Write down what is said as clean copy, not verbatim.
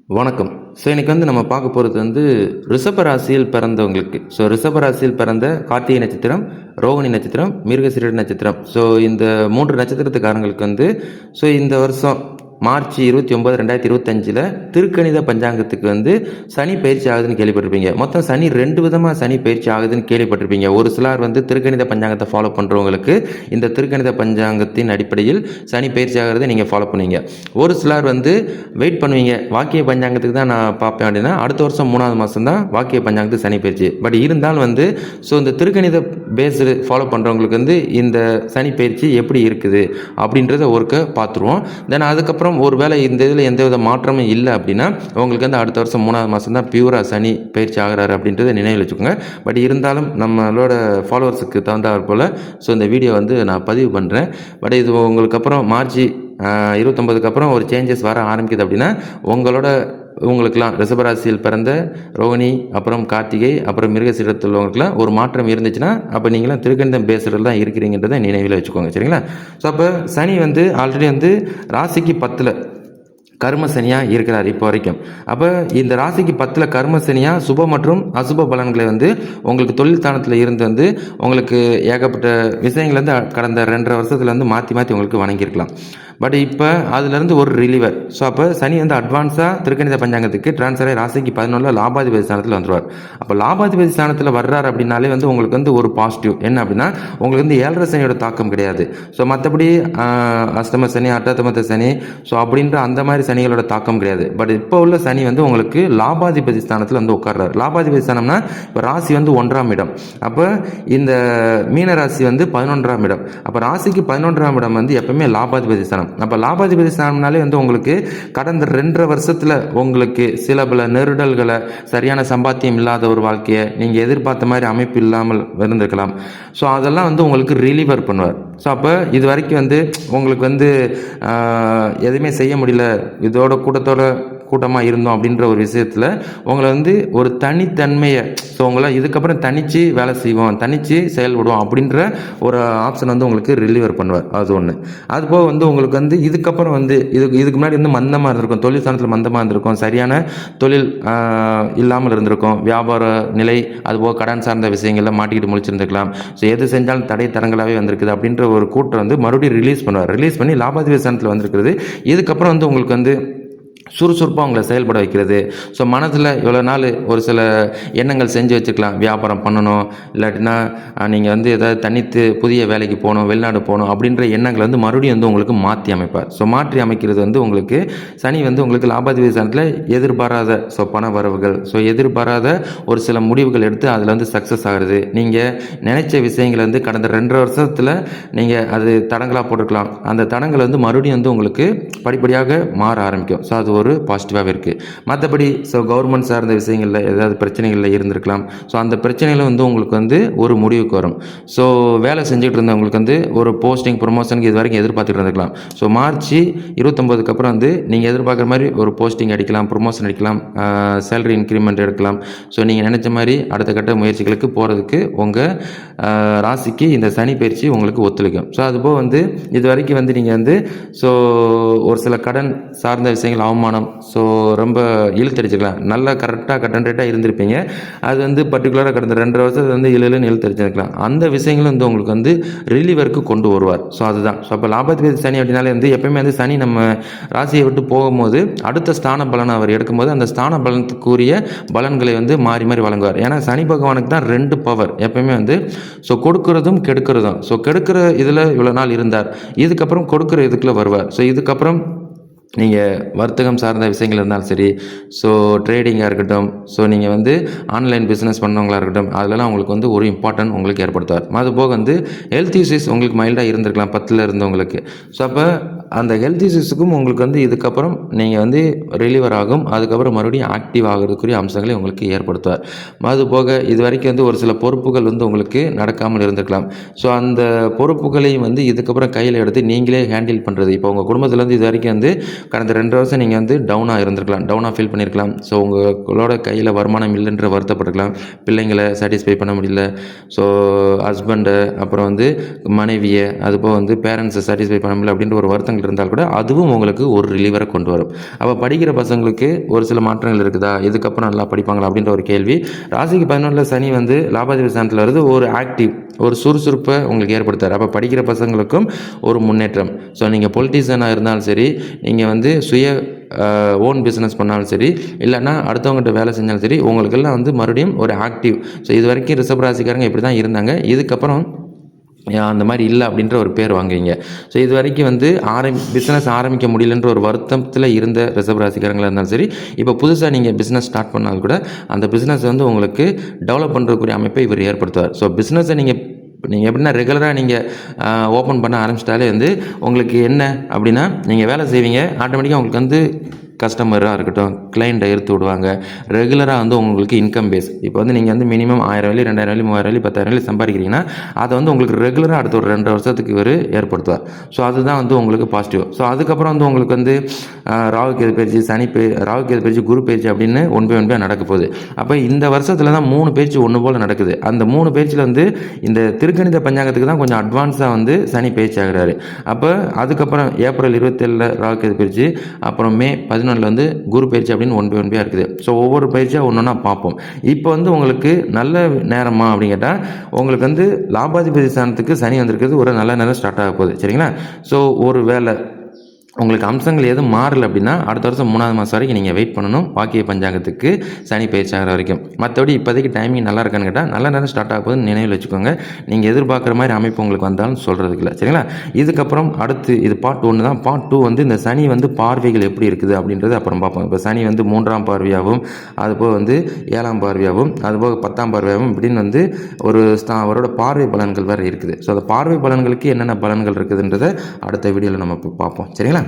வணக்கம். இன்னைக்கு நம்ம பார்க்க போகிறது ரிஷப ராசியில் பிறந்தவங்களுக்கு. ரிஷப ராசியில் பிறந்த கார்த்திகை நட்சத்திரம், ரோகிணி நட்சத்திரம், மிருகசீரிட நட்சத்திரம். இந்த 3 நட்சத்திரத்துக்காரங்களுக்கு இந்த வருஷம் மார்ச் 29, 2025 திருக்கணித பஞ்சாங்கத்துக்கு சனி பயிற்சி ஆகுதுன்னு கேள்விப்பட்டிருப்பீங்க. மொத்தம் சனி 2 விதமாக சனி பயிற்சி ஆகுதுன்னு கேள்விப்பட்டிருப்பீங்க. ஒரு சிலர் திருக்கணித பஞ்சாங்கத்தை ஃபாலோ பண்ணுறவங்களுக்கு இந்த திருக்கணித பஞ்சாங்கத்தின் அடிப்படையில் சனி பயிற்சி ஆகிறத நீங்கள் ஃபாலோ பண்ணுவீங்க. ஒரு சிலர் வெயிட் பண்ணுவீங்க, வாக்கிய பஞ்சாங்கத்துக்கு தான் நான் பார்ப்பேன் அப்படின்னா அடுத்த வருஷம் 3வது மாதம் தான் வாக்கிய பஞ்சாங்கத்துக்கு சனி பயிற்சி. பட் இருந்தாலும் இந்த திருக்கணித பேஸ்டு ஃபாலோ பண்ணுறவங்களுக்கு இந்த சனி பயிற்சி எப்படி இருக்குது அப்படின்றத ஒருக்க பார்த்துருவோம். தென் அதுக்கப்புறம் ஒருவேளை இந்த இதில் எந்த வித மாற்றமும் இல்லை அப்படின்னா உங்களுக்கு அடுத்த வருஷம் 3வது மாதம் தான் பியூராக சனி பயிற்சி ஆகிறாரு அப்படின்றத நினைவில் வச்சுக்கோங்க. பட் இருந்தாலும் நம்மளோட ஃபாலோவர்ஸுக்கு தகுந்தாற் போல் இந்த வீடியோ நான் பதிவு பண்ணுறேன். பட் இது உங்களுக்கு அப்புறம் மார்ச் 29க்கு அப்புறம் ஒரு சேஞ்சஸ் வர ஆரம்பிக்குது அப்படின்னா உங்களுக்கெல்லாம் ரிஷபராசியில் பிறந்த ரோகிணி, அப்புறம் கார்த்திகை, அப்புறம் மிருகசீரிடத்தில் உள்ளவங்களுக்குலாம் ஒரு மாற்றம் இருந்துச்சுன்னா அப்போ நீங்களாம் திருக்கணிதம் பேசுகிறது தான் இருக்கிறீங்கன்றதை நினைவில் வச்சுக்கோங்க. சரிங்களா? அப்போ சனி ஆல்ரெடி ராசிக்கு 10ல் கர்ம சனியாக இருக்கிறார் இப்போ வரைக்கும். அப்போ இந்த ராசிக்கு 10ல் கர்ம சனியாக சுப மற்றும் அசுப பலன்களை உங்களுக்கு தொழில் ஸ்தானத்தில் இருந்து உங்களுக்கு ஏகப்பட்ட விஷயங்கள் கடந்த 2.5 வருஷத்துல மாற்றி உங்களுக்கு வணங்கியிருக்கலாம். பட் இப்போ அதுலேருந்து ஒரு ரிலீவர். அப்போ சனி அட்வான்ஸாக திருக்கணித பஞ்சாங்கத்துக்கு ட்ரான்ஸ்ஃபர் ஆகி ராசிக்கு 11ல் லாபாதிபதி ஸ்தானத்தில் வந்துடுவார். அப்போ லாபாதிபதி ஸ்தானத்தில் வர்றார் அப்படின்னாலே உங்களுக்கு ஒரு பாசிட்டிவ் என்ன அப்படின்னா உங்களுக்கு 7.5 சனியோட தாக்கம் கிடையாது. மற்றபடி அஷ்டம சனி, அட்டாத்தமத்த சனி அப்படின்ற அந்த மாதிரி சனிகளோட தாக்கம் கிடையாது. பட் இப்போ உள்ள சனி உங்களுக்கு லாபாதிபதி ஸ்தானத்தில் உட்கார்றாரு. லாபாதிபதி ஸ்தானம்னா இப்போ ராசி 1ஆம் இடம். அப்போ இந்த மீன ராசி 11ஆம் இடம். அப்போ ராசிக்கு 11ஆம் இடம் எப்பவுமே லாபாதிபதி ஸ்தானம். அப்போ லாபாதிபதி ஸ்தானம்னாலே கடந்த 2.5 வருஷத்தில் உங்களுக்கு சில பல நெருடல்களை, சரியான சம்பாத்தியம் இல்லாத ஒரு வாழ்க்கையை, நீங்கள் எதிர்பார்த்த மாதிரி அமைப்பு இல்லாமல் இருந்திருக்கலாம். அதெல்லாம் உங்களுக்கு ரிலீவர் பண்ணுவார். அப்போ இது வரைக்கும் உங்களுக்கு எதுவுமே செய்ய முடியல, இதோட கூட்டமாக இருந்தோம் அப்படின்ற ஒரு விஷயத்தில் உங்களை ஒரு தனித்தன்மையை உங்களை இதுக்கப்புறம் தனித்து வேலை செய்வோம், தனித்து செயல்படுவோம் அப்படின்ற ஒரு ஆப்ஷன் உங்களுக்கு ரிலீவர் பண்ணுவார். அது ஒன்று. அதுபோக உங்களுக்கு இதுக்கப்புறம் இதுக்கு முன்னாடி மந்தமாக இருந்திருக்கும், தொழில் ஸ்தானத்தில் மந்தமாக இருந்திருக்கும், சரியான தொழில் இல்லாமல் இருந்திருக்கும், வியாபார நிலை, அதுபோக கடன் சார்ந்த விஷயங்களில் மாட்டிக்கிட்டு முழிச்சிருந்துருக்கலாம். எது செஞ்சாலும் தடை தரங்களாகவே வந்திருக்குது அப்படின்ற ஒரு கூட்டம் மறுபடியும் ரிலீஸ் பண்ணுவார். ரிலீஸ் பண்ணி லாபாதிபதி ஸ்தானத்தில் வந்திருக்கிறது. இதுக்கப்புறம் உங்களுக்கு சுறுசுறுப்பாக உங்களை செயல்பட வைக்கிறது. மனதில் இவ்வளோ நாள் ஒரு சில எண்ணங்கள் செஞ்சு வச்சுக்கலாம், வியாபாரம் பண்ணணும், இல்லாட்டினா நீங்கள் ஏதாவது தனித்து புதிய வேலைக்கு போகணும், வெளிநாடு போகணும் அப்படின்ற எண்ணங்களை மறுபடியும் உங்களுக்கு மாற்றி அமைப்பார். மாற்றி அமைக்கிறது உங்களுக்கு சனி உங்களுக்கு லாபாதிபதி ஸ்தானத்தில் எதிர்பாராத பண வரவுகள், எதிர்பாராத ஒரு சில முடிவுகள் எடுத்து அதில் சக்ஸஸ் ஆகிறது. நீங்கள் நினைச்ச விஷயங்கள் கடந்த 2.5 வருஷத்தில் நீங்கள் அது தடங்களாக போட்டுருக்கலாம். அந்த தடங்கள் மறுபடியும் உங்களுக்கு படிப்படியாக மாற ஆரம்பிக்கும். அது ஒரு பாசிட்டிவாகவே இருக்குது. மற்றபடி கவர்மெண்ட் சார்ந்த விஷயங்களில் ஏதாவது பிரச்சனைகளில் இருந்திருக்கலாம். அந்த பிரச்சனைகள் உங்களுக்கு ஒரு முடிவுக்கு வரும். வேலை செஞ்சுட்டு இருந்தவங்களுக்கு ஒரு போஸ்டிங், ப்ரொமோஷனுக்கு இது வரைக்கும் எதிர்பார்த்துட்டு இருந்திருக்கலாம். மார்ச் 29க்கு அப்புறம் நீங்கள் எதிர்பார்க்குற மாதிரி ஒரு போஸ்டிங் அடிக்கலாம், ப்ரொமோஷன் அடிக்கலாம், சேலரி இன்க்ரிமெண்ட் எடுக்கலாம். நீங்கள் நினச்ச மாதிரி அடுத்த கட்ட முயற்சிகளுக்கு போகிறதுக்கு உங்கள் ராசிக்கு இந்த சனி பயிற்சி உங்களுக்கு ஒத்துழைக்கும். அதுபோக இது வரைக்கும் நீங்கள் ஒரு சில கடன் சார்ந்த விஷயங்கள், அவமானம், ரொம்ப இழுத்தடிச்சிருக்கலாம். நல்லா கரெக்டாக கட்டன் ரேட்டாக இருந்திருப்பீங்க. அது பர்டிகுலராக கடந்த 2.5 வருஷத்துல இழுன்னு இழுத்தடிச்சிருக்கலாம். அந்த விஷயங்களும் உங்களுக்கு ரிலீவருக்கு கொண்டு வருவார். அதுதான். அப்போ லாபாதிபதி சனி அப்படின்னாலே எப்பயுமே சனி நம்ம ராசியை விட்டு போகும்போது அடுத்த ஸ்தான பலனை அவர் எடுக்கும்போது அந்த ஸ்தான பலனுக்குரிய பலன்களை மாறி மாறி வழங்குவார். ஏன்னா சனி பகவானுக்கு தான் 2 பவர் எப்பயுமே கொடுக்கறதும் கெடுக்கிறதும். கெடுக்கிற இதில் இவ்வளோ நாள் இருந்தார், இதுக்கப்புறம் கொடுக்குற இதுக்குள்ளே வருவார். இதுக்கப்புறம் நீங்கள் வர்த்தகம் சார்ந்த விஷயங்கள் இருந்தாலும் சரி, ட்ரேடிங்காக இருக்கட்டும், நீங்கள் ஆன்லைன் பிஸ்னஸ் பண்ணவங்களாக இருக்கட்டும், அதிலலாம் உங்களுக்கு ஒரு இம்பார்ட்டன்ட் உங்களுக்கு ஏற்படுத்துவார். அதுபோக ஹெல்த் இஷ்யூஸ் உங்களுக்கு மைல்டாக இருந்திருக்கலாம் 10ல் இருந்தவங்களுக்கு. அப்போ அந்த ஹெல்த் இஷ்யூஸுக்கும் உங்களுக்கு இதுக்கப்புறம் நீங்கள் ரிலீவர் ஆகும். அதுக்கப்புறம் மறுபடியும் ஆக்டிவ் ஆகிறதுக்குரிய அம்சங்களை உங்களுக்கு ஏற்படுத்துவார். அதுபோக இது வரைக்கும் ஒரு சில பொறுப்புகள் உங்களுக்கு நடக்காமல் இருந்திருக்கலாம். அந்த பொறுப்புகளையும் இதுக்கப்புறம் கையில் எடுத்து நீங்களே ஹேண்டில் பண்ணுறது. இப்போ உங்கள் குடும்பத்தில் இது வரைக்கும் கடந்த 2 வருஷம் நீங்கள் டவுனாக இருந்திருக்கலாம், டவுனாக ஃபீல் பண்ணியிருக்கலாம். உங்களோட கையில் வருமானம் இல்லைன்ற வருத்தப்பட்டிருக்கலாம், பிள்ளைங்களை சாட்டிஸ்ஃபை பண்ண முடியல, ஹஸ்பண்டை, அப்புறம் மனைவியை, அதுபோக பேரண்ட்ஸை சாட்டிஸ்ஃபை பண்ண முடியல அப்படின்ற ஒரு வருத்தங்கள் மாற்றங்கள் இருந்தால் கூட அதுவும் உங்களுக்கு ஒரு ரிலீவரை கொண்டு வரும். அப்போ படிக்கிற பசங்களுக்கு ஒரு சில மாற்றங்கள் இருக்குதா, இதுக்கப்புறம் நல்லா படிப்பாங்களா அப்படின்ற ஒரு கேள்வி. ராசிக்கு 11ல் சனி வந்து லாபாதிபதி ஸ்தானத்தில் வருது, ஒரு ஆக்டிவ் ஒரு சுறுசுறுப்பை உங்களுக்கு ஏற்படுத்தார். அப்போ படிக்கிற பசங்களுக்கும் ஒரு முன்னேற்றம். ஸோ நீங்கள் பொலிட்டீஷியனாக இருந்தாலும் சரி, நீங்கள் வந்து ஓன் பிஸ்னஸ் பண்ணாலும் சரி, இல்லைன்னா அடுத்தவங்ககிட்ட வேலை செஞ்சாலும் சரி, உங்களுக்கெல்லாம் வந்து மறுபடியும் ஒரு ஆக்டிவ். ஸோ இது வரைக்கும் ரிஷப ராசிக்காரங்க இப்படி தான் இருந்தாங்க, இதுக்கப்புறம் அந்த மாதிரி இல்லை அப்படின்ற ஒரு பேர் வாங்குவீங்க. ஸோ இது வரைக்கும் வந்து பிஸ்னஸ் ஆரம்பிக்க முடியலன்ற ஒரு வருத்தத்தில் இருந்த ரிஷப ராசிக்காரங்களாக இருந்தாலும் சரி, இப்போ புதுசாக நீங்கள் பிஸ்னஸ் ஸ்டார்ட் பண்ணாலும் கூட அந்த பிஸ்னஸ் வந்து உங்களுக்கு டெவலப் பண்ணுறதுக்குரிய அமைப்பை இவர் ஏற்படுத்துவார். ஸோ பிஸ்னஸை நீங்கள் எப்படின்னா ரெகுலராக நீங்கள் ஓப்பன் பண்ண ஆரம்பிச்சிட்டாலே வந்து உங்களுக்கு என்ன அப்படின்னா, நீங்கள் வேலை செய்வீங்க, ஆட்டோமேட்டிக்காக உங்களுக்கு வந்து கஸ்டமராக இருக்கட்டும், கிளைண்ட்டை எடுத்து விடுவாங்க. ரெகுலராக வந்து உங்களுக்கு இன்கம் பேஸ். இப்போ வந்து நீங்கள் வந்து மினிமம் 1000 வெள்ளி, 2000 வெள்ளி, 3000 வெள்ளி, 10,000 வெள்ளி சம்பாதிக்கிறீங்கன்னா அதை வந்து உங்களுக்கு ரெகுலராக அடுத்த ஒரு 2 வருஷத்துக்கு இவர் ஏற்படுத்துவார். ஸோ அதுதான் வந்து உங்களுக்கு பாசிட்டிவ். ஸோ அதுக்கப்புறம் வந்து உங்களுக்கு வந்து ராகுகேது பயிற்சி, ராகுகேது பயிற்சி, குரு பயிற்சி அப்படின்னு ஒன் பை நடக்க போகுது. அப்போ இந்த வருஷத்தில் தான் 3 பயிற்சி ஒன்று போல் நடக்குது. அந்த 3 பயிற்சியில் வந்து இந்த திருக்கணித பஞ்சாங்கத்துக்கு தான் கொஞ்சம் அட்வான்ஸாக வந்து சனி பயிற்சி ஆகிறாரு. அப்போ அதுக்கப்புறம் ஏப்ரல் 27 ராகுகேது பயிற்சி, அப்புறம் மே 11 வந்து குரு பயிற்சி அப்படின்னு ஒன் பை இருக்குது. ஸோ ஒவ்வொரு பயிற்சியாக ஒன்று ஒன்றா பார்ப்போம். இப்போ வந்து உங்களுக்கு நல்ல நேரமா அப்படின்னு கேட்டால், உங்களுக்கு வந்து லாபாதிபதி ஸ்தானத்துக்கு சனி வந்திருக்கிறது ஒரு நல்ல நேரம் ஸ்டார்ட் ஆக போகுது. சரிங்களா? ஸோ ஒரு வேலை உங்களுக்கு அம்சங்கள் எதுவும் மாறல அப்படின்னா அடுத்த வருஷம் 3ஆவது மாதம் வரைக்கும் நீங்கள் வெயிட் பண்ணணும், வாக்கிய பஞ்சாங்கத்துக்கு சனி பயிற்சி ஆகிற வரைக்கும். மற்றபடி இப்போதைக்கு டைமிங் நல்லா இருக்கான்னு கேட்டால் நல்ல நேரம் ஸ்டார்ட் ஆக போகுதுன்னு நினைவில் வச்சுக்கோங்க. நீங்கள் எதிர்பார்க்குற மாதிரி அமைப்பு உங்களுக்கு வந்தாலும் சொல்கிறதுக்கு இல்லை. சரிங்களா? இதுக்கப்புறம் அடுத்து இது பார்ட் 1 தான். பார்ட் 2 வந்து இந்த சனி வந்து பார்வைகள் எப்படி இருக்குது அப்படின்றது அப்புறம் பார்ப்போம். இப்போ சனி வந்து 3ஆம் பார்வையாகவும், அதுபோக வந்து 7ஆம் பார்வையாகவும், அதுபோக 10ஆம் பார்வையாகவும் இப்படின்னு வந்து அவரோட பார்வை பலன்கள் வேறு இருக்குது. ஸோ அந்த பார்வை பலன்களுக்கு என்னென்ன பலன்கள் இருக்குதுன்றதை அடுத்த வீடியோவில் நம்ம பார்ப்போம். சரிங்களா?